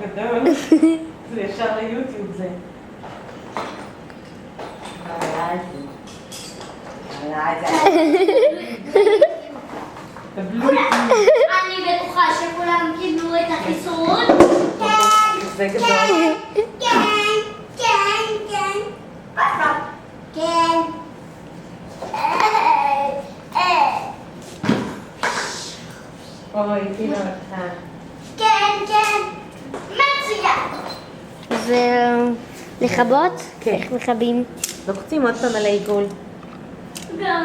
גדול. זה ישר ליוטיוב זה. אני בטוחה שכולם קיבלו את החיסון. זה גדול. כן, כן, כן. כן. אוי, פינה אותך. כן, כן. מצוין. זה לכבות? כן. איך מכבים? לוחצים עוד פעם על העיגול. גם